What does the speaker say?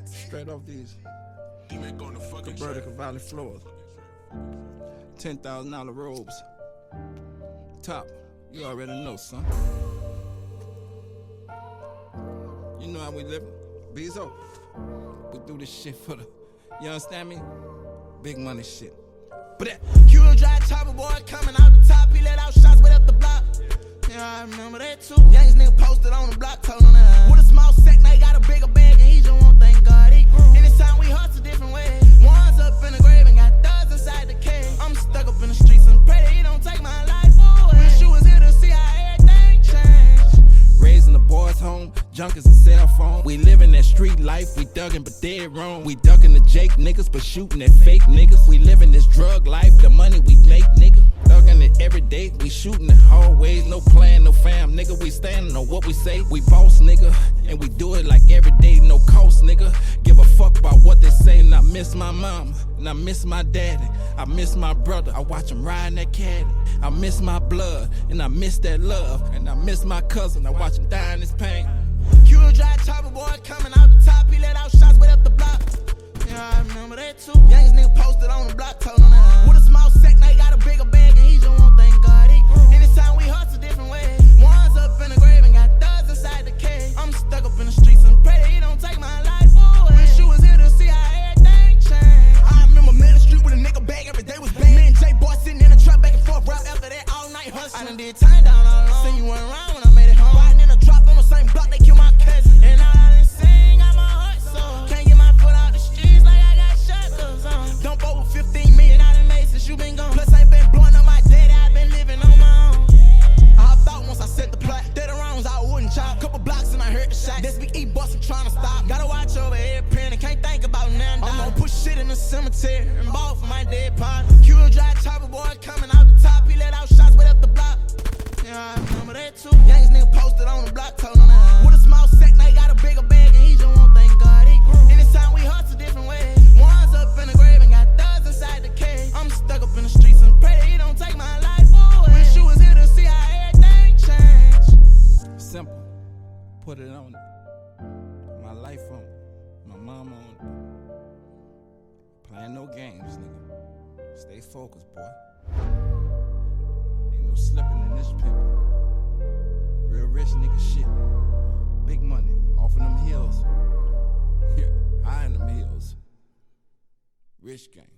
Straight off these Vertical Valley floors. $10,000 robes. Top, you already know, son. You know how we living. Bezo. We do this shit for the, you understand me? Big money shit. But that Q dry Choppa boy coming out the top, he let out shots way up the block. Yeah, I remember that too. Youngest nigga posted on the block, told him that. With a small sack, now he got a bigger bag, and he just won't thank God he grew. Anytime we hustle different ways. One's up in the grave and got thugs inside the cave. I'm stuck up in the streets and pray that he don't take my life away. Wish you was here to see how everything changed. Raising the boys home, junk is a cell phone. We living that street life, we thuggin' but dead wrong. We ducking the Jake niggas but shooting at fake niggas. We living this drug life, the money we make, nigga. Thuggin' it every day, we shooting the hallways. No plan, no fam, nigga. We standing on what we say. We boss, nigga, and we do it like every day, no cost, nigga. Give a fuck about what they say. And I miss my mama, and I miss my daddy. I miss my brother, I watch him riding that caddy. I miss my blood, and I miss that love. And I miss my cousin, I watch him die in his pain. Q dry Choppa boy coming out the top, he let out shots way up the block. Yeah, I remember that too. Youngest nigga posted on the block, told him that. With a small sack, now he got a bigger bag, and he just won't thank God he grew. Anytime we hustle different ways. One's up in the grave and got thugs inside the cave. I'm stuck up in the streets and pray that he don't take my life away. Wish you was here to see how everything changed. I remember Middle Street with a nigga bag, every day was bang. Me and J boy sitting in the truck back and forth, right after that all night hustling. I done did time down all alone. Seen you weren't around when I made it home. Riding in a drop on the same block, they killed my cousin. And all I done sing, got my heart sore. Can't get my foot out the streets like I got shackles on. Dump over 15 million I done made since you been gone. Plus I ain't been blowing up my daddy, I been living on my own. I hopped out once I set the plot. Dead around was out wooden chop. Couple blocks and I heard the shot. This big E bustin' trying to stop. Gotta watch over every penny, can't think about nothing. I'm gon' push shit in the cemetery and ball for my dead partner. Q dry Choppa boy coming out the top, he let out shots way up the block. Yeah, I remember that too. Youngest nigga posted on the block, told him that. With a small sack, now he got a bigger bag, and he just won't thank God he grew. Anytime we hustle different ways. One's up in the grave and got thugs inside the cave. I'm stuck up in the streets and pray that he don't take my life away. Wish you was here to see how everything changed. Simple. Put it on it. My life on it. My mama on it. Playing no games, nigga. Stay focused, boy. Ain't no slipping in this pimpin'. Real rich nigga shit. Big money. Off of them hills. High in them hills. Rich gang.